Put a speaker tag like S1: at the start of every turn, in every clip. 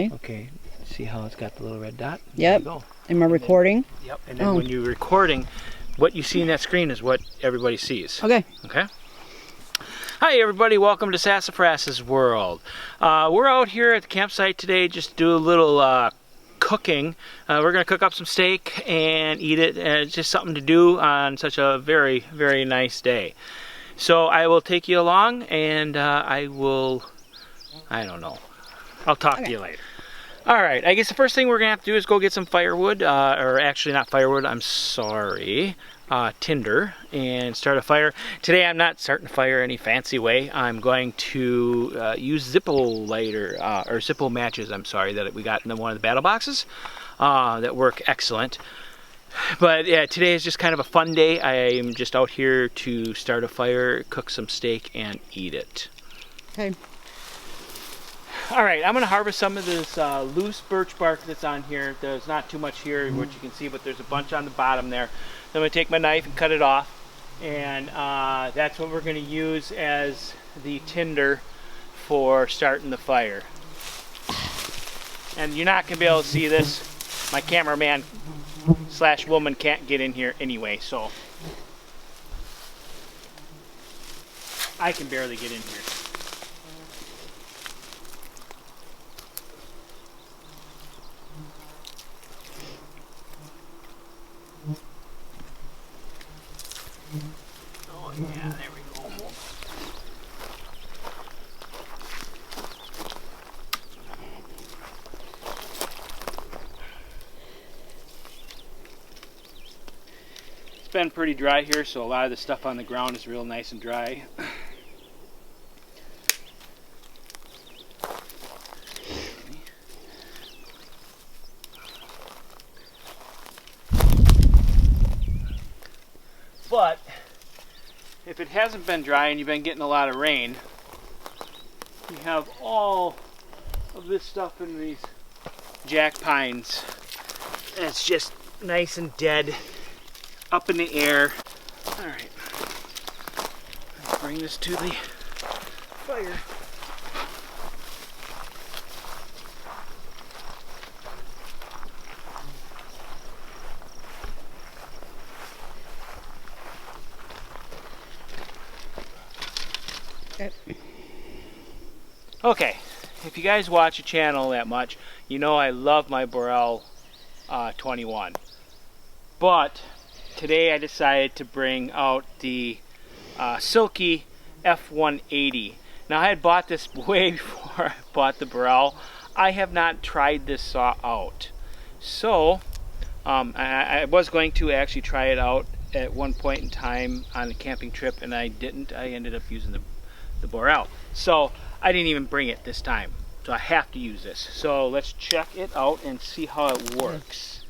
S1: Okay.
S2: Okay. See how it's got the little red dot?
S1: Yep.
S2: There you go.
S1: Am I recording?
S2: Yep. And then when you're recording, what you see in that screen is what everybody sees.
S1: Okay.
S2: Okay. Hi everybody, welcome to SAS-a-fras's world. We're out here at the campsite today just to do a little cooking. We're going to cook up some steak and eat it, and it's just something to do on such a very, very nice day. So I will take you along, and I don't know, I'll talk to you later. Alright, I guess the first thing we're going to have to do is go get some firewood, or actually not firewood, I'm sorry, tinder, and start a fire. Today I'm not starting a fire any fancy way. I'm going to use Zippo lighter, or Zippo matches, I'm sorry, that we got in one of the battle boxes that work excellent. But yeah, today is just kind of a fun day. I'm just out here to start a fire, cook some steak, and eat it.
S1: Okay.
S2: Alright, I'm going to harvest some of this loose birch bark that's on here. There's not too much here, which you can see, but there's a bunch on the bottom there. So I'm going to take my knife and cut it off, and that's what we're going to use as the tinder for starting the fire. And you're not going to be able to see this. My cameraman / woman can't get in here anyway, so I can barely get in here. Oh yeah, there we go. It's been pretty dry here, so a lot of the stuff on the ground is real nice and dry. But if it hasn't been dry and you've been getting a lot of rain, you have all of this stuff in these jack pines. And it's just nice and dead, up in the air. Alright, let's bring this to the fire. Okay, if you guys watch a channel that much, you know I love my Burrell 21. But today I decided to bring out the Silky F180. Now I had bought this way before I bought the Burrell. I have not tried this saw out. So I was going to actually try it out at one point in time on a camping trip, and I didn't. I ended up using the Burrell. So I didn't even bring it this time, so I have to use this. So let's check it out and see how it works.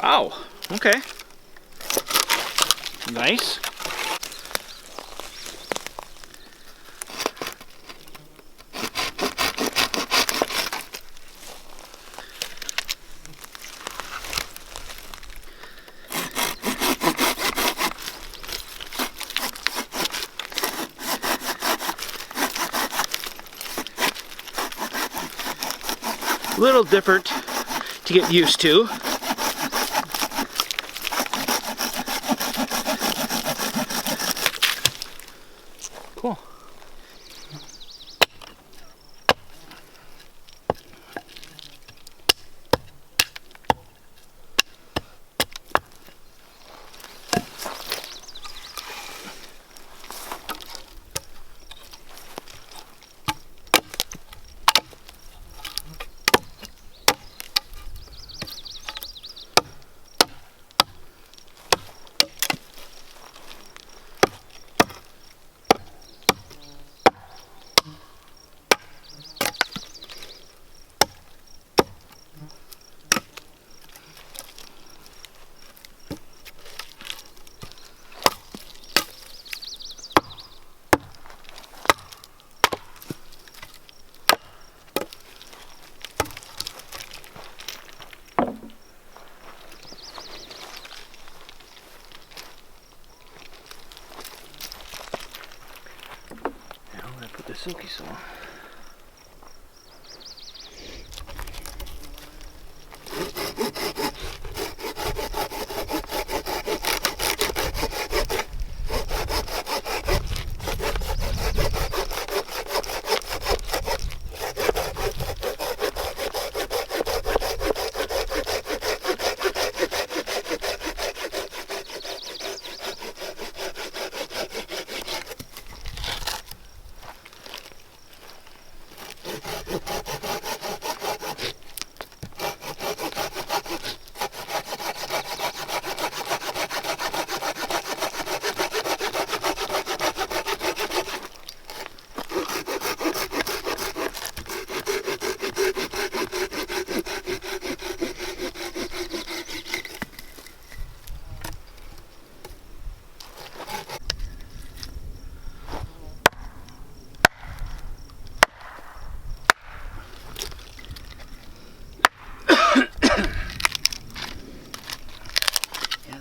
S2: Wow, okay. Nice. A little different to get used to. Cool. silky soul.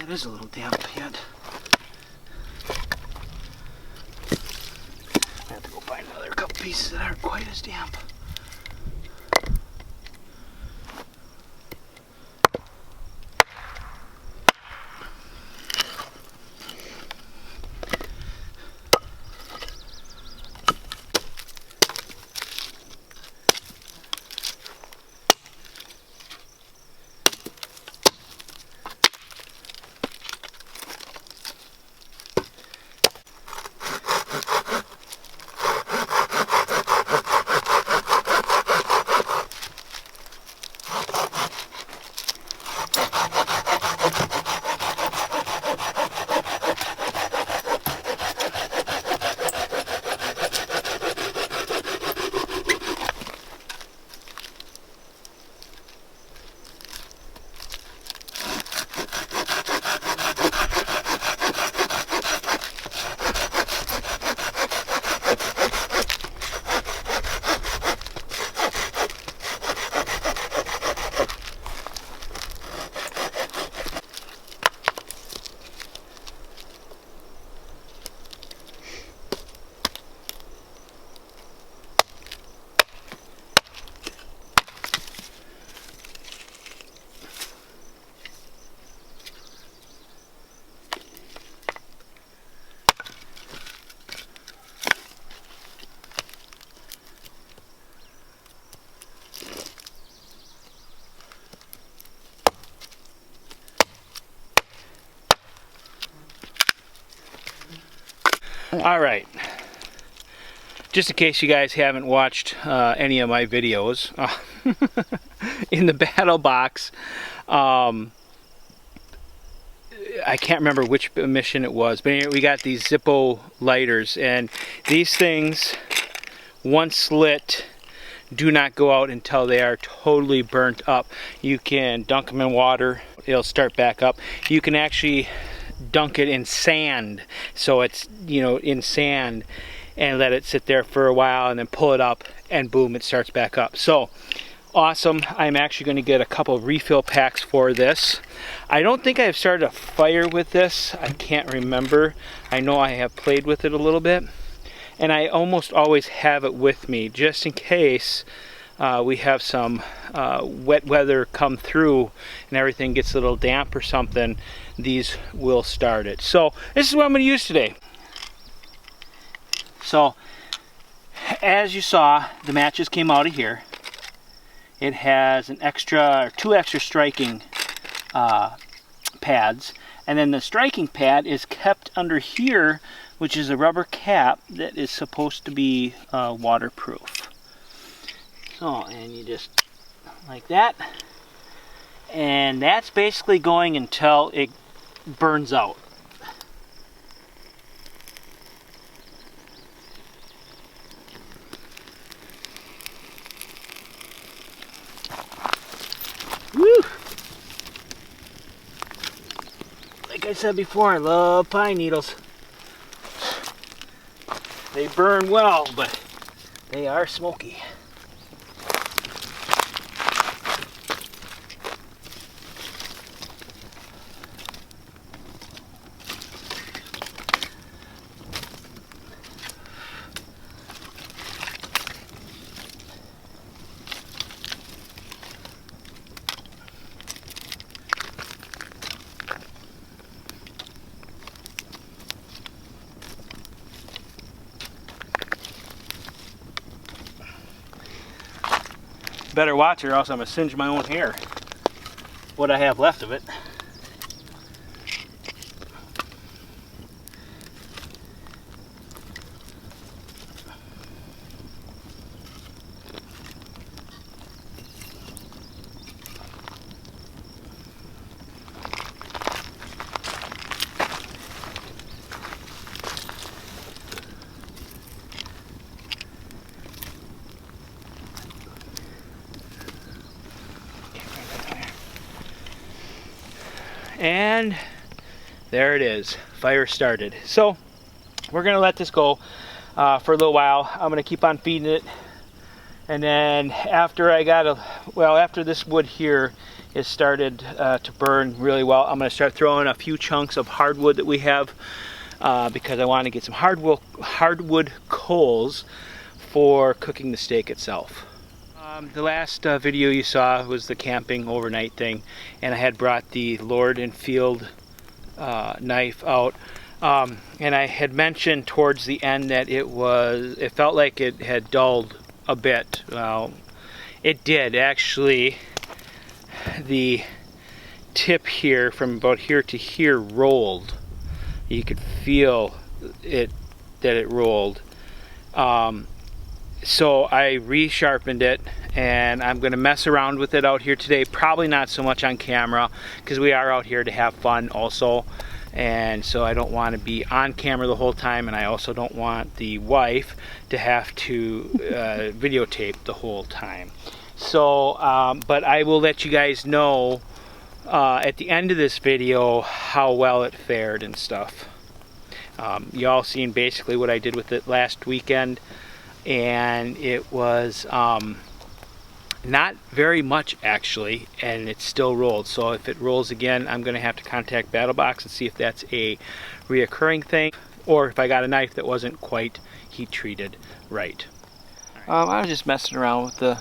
S2: It is a little damp yet. I have to go find another couple pieces that aren't quite as damp. All right, just in case you guys haven't watched any of my videos, in the battle box, I can't remember which mission it was, but anyway, we got these Zippo lighters, and these things, once lit, do not go out until they are totally burnt up. You can dunk them in water, it'll start back up. You can actually dunk it in sand, so it's, you know, in sand, and let it sit there for a while and then pull it up and boom, it starts back up. So awesome. I'm actually going to get a couple of refill packs for this. I don't think I've started a fire with this. I can't remember. I know I have played with it a little bit, and I almost always have it with me just in case we have some wet weather come through and everything gets a little damp or something. These will start it. So this is what I'm going to use today. So as you saw, the matches came out of here. It has two extra striking pads, and then the striking pad is kept under here, which is a rubber cap that is supposed to be waterproof. So, and you just like that, and that's basically going until it burns out. Woo! Like I said before, I love pine needles. They burn well, but they are smoky. Better watch or else I'm gonna singe my own hair. What I have left of it. And there it is, fire started. So we're gonna let this go for a little while. I'm gonna keep on feeding it, and then after after this wood here is started to burn really well, I'm gonna start throwing a few chunks of hardwood that we have because I want to get some hardwood coals for cooking the steak itself. The last video you saw was the camping overnight thing, and I had brought the Lord and Field knife out, and I had mentioned towards the end that it felt like it had dulled a bit. Well, it did actually. The tip here from about here to here rolled. You could feel it that it rolled. So I resharpened it, and I'm going to mess around with it out here today. Probably not so much on camera because we are out here to have fun also, and so I don't want to be on camera the whole time, and I also don't want the wife to have to videotape the whole time. So but I will let you guys know at the end of this video how well it fared and stuff. Y'all seen basically what I did with it last weekend, and it was not very much actually, and it still rolled. So if it rolls again, I'm going to have to contact BattleBox and see if that's a reoccurring thing, or if I got a knife that wasn't quite heat treated right. I was just messing around with the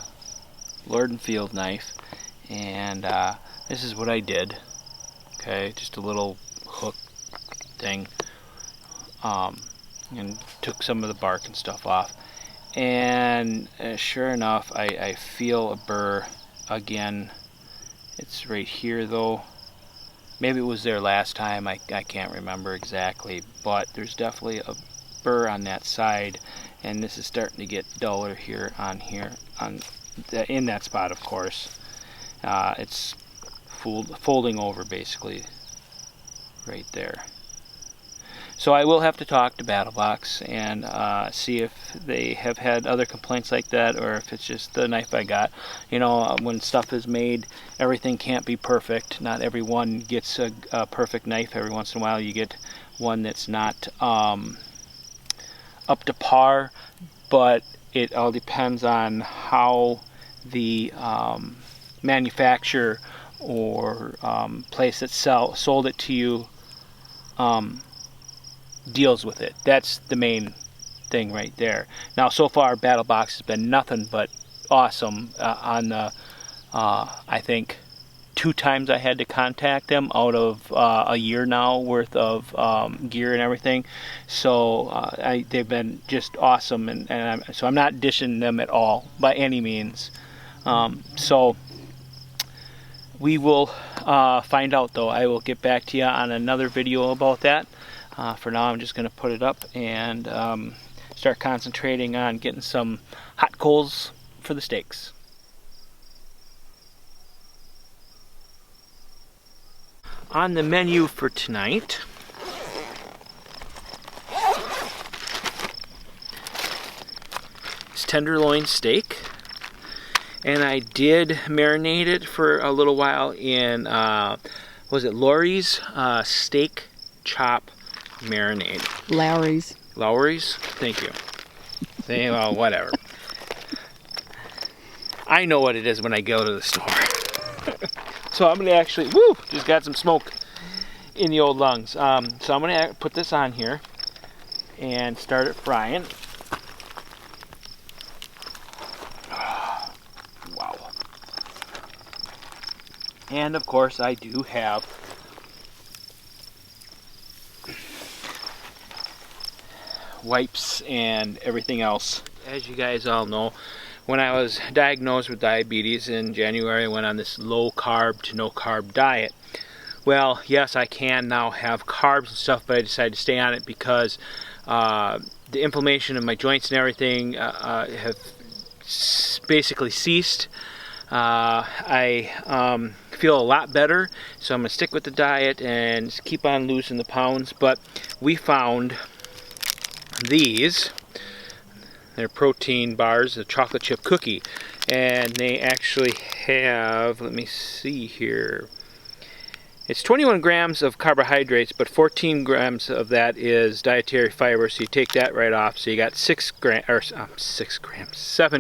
S2: Lord and Field knife, and this is what I did. Okay, just a little hook thing, and took some of the bark and stuff off. And sure enough, I feel a burr again. It's right here though. Maybe it was there last time, I can't remember exactly, but there's definitely a burr on that side, and this is starting to get duller here in that spot, of course. It's folding over basically right there. So I will have to talk to BattleBox and see if they have had other complaints like that, or if it's just the knife I got. You know, when stuff is made, everything can't be perfect. Not everyone gets a perfect knife. Every once in a while you get one that's not up to par, but it all depends on how the manufacturer or place that sold it to you deals with it. That's the main thing right there. Now, so far, BattleBox has been nothing but awesome on the, I think, 2 times I had to contact them out of a year now worth of gear and everything. So they've been just awesome, and so I'm not dishing them at all by any means. So we will find out though. I will get back to you on another video about that. For now, I'm just going to put it up and start concentrating on getting some hot coals for the steaks. On the menu for tonight, is tenderloin steak, and I did marinate it for a little while in was it Lori's steak chop marinade. Lowry's? Thank you. Well, whatever. I know what it is when I go to the store. So I'm going to actually, just got some smoke in the old lungs. So I'm going to put this on here and start it frying. Wow. And of course I do have wipes and everything else. As you guys all know, when I was diagnosed with diabetes in January, I went on this low carb to no carb diet. Well, yes, I can now have carbs and stuff, but I decided to stay on it because the inflammation in my joints and everything have basically ceased. I feel a lot better, so I'm going to stick with the diet and keep on losing the pounds. But we found these. They're protein bars, a chocolate chip cookie, and they actually have, let me see here, it's 21 grams of carbohydrates, but 14 grams of that is dietary fiber, so you take that right off, so you got 7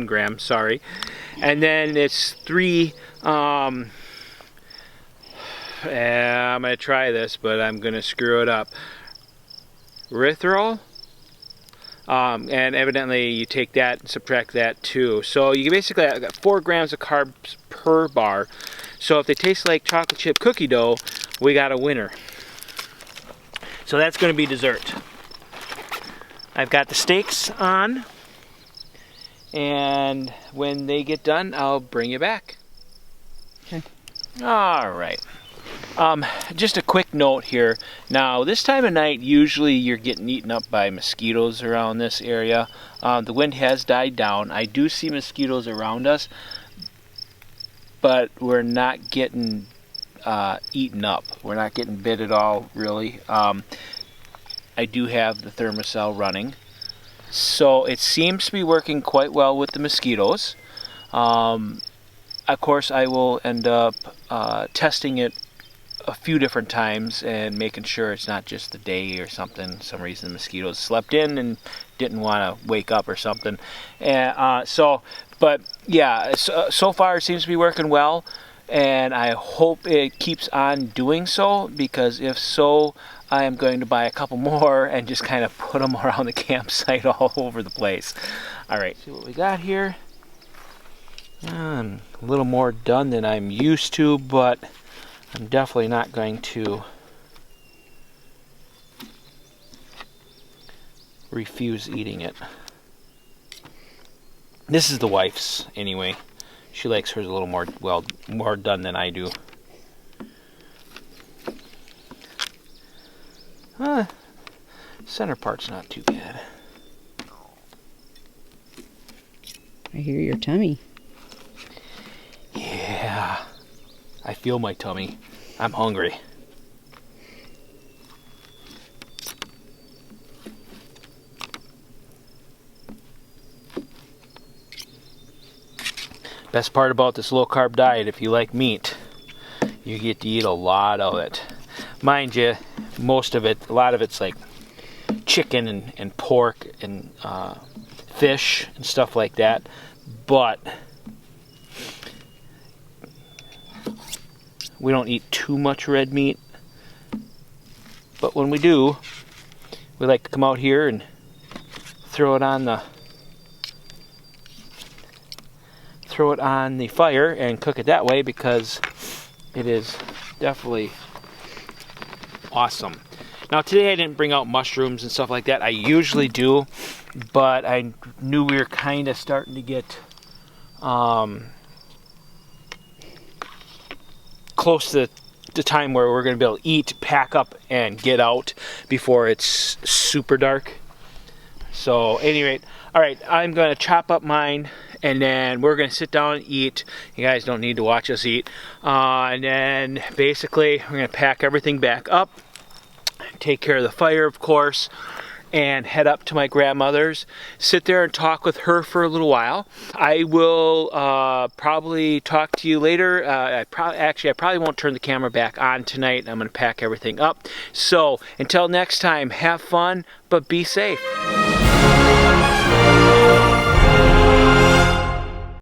S2: grams, sorry, and then it's 3, I'm going to try this, but I'm going to screw it up, erythritol. And evidently you take that and subtract that too. So you basically got 4 grams of carbs per bar. So if they taste like chocolate chip cookie dough, we got a winner. So that's going to be dessert. I've got the steaks on, and when they get done, I'll bring you back.
S1: Okay.
S2: All right. Just a quick note here. Now, this time of night, usually you're getting eaten up by mosquitoes around this area. The wind has died down. I do see mosquitoes around us, but we're not getting eaten up. We're not getting bit at all, really. I do have the thermocell running, so it seems to be working quite well with the mosquitoes. Of course, I will end up testing it a few different times and making sure it's not just the day or something. Some reason the mosquitoes slept in and didn't want to wake up or something. And but yeah, so far it seems to be working well, and I hope it keeps on doing so, because if so, I am going to buy a couple more and just kind of put them around the campsite all over the place. All right, see what we got here. I'm a little more done than I'm used to, but I'm definitely not going to refuse eating it. This is the wife's anyway. She likes hers a little more done than I do. Center part's not too bad.
S1: I hear your tummy.
S2: Yeah. I feel my tummy. I'm hungry. Best part about this low carb diet, if you like meat, you get to eat a lot of it. Mind you, most of it, a lot of it's like chicken and pork and fish and stuff like that. But we don't eat too much red meat, but when we do, we like to come out here and throw it on the fire and cook it that way, because it is definitely awesome. Now today I didn't bring out mushrooms and stuff like that. I usually do, but I knew we were kind of starting to get close to the time where we're going to be able to eat, pack up, and get out before it's super dark. So, at any rate, all right, I'm going to chop up mine, and then we're going to sit down and eat. You guys don't need to watch us eat. And then, basically, we're going to pack everything back up, take care of the fire, of course, and head up to my grandmother's, sit there and talk with her for a little while. I will probably talk to you later. I probably won't turn the camera back on tonight. I'm going to pack everything up. So until next time, have fun, but be safe.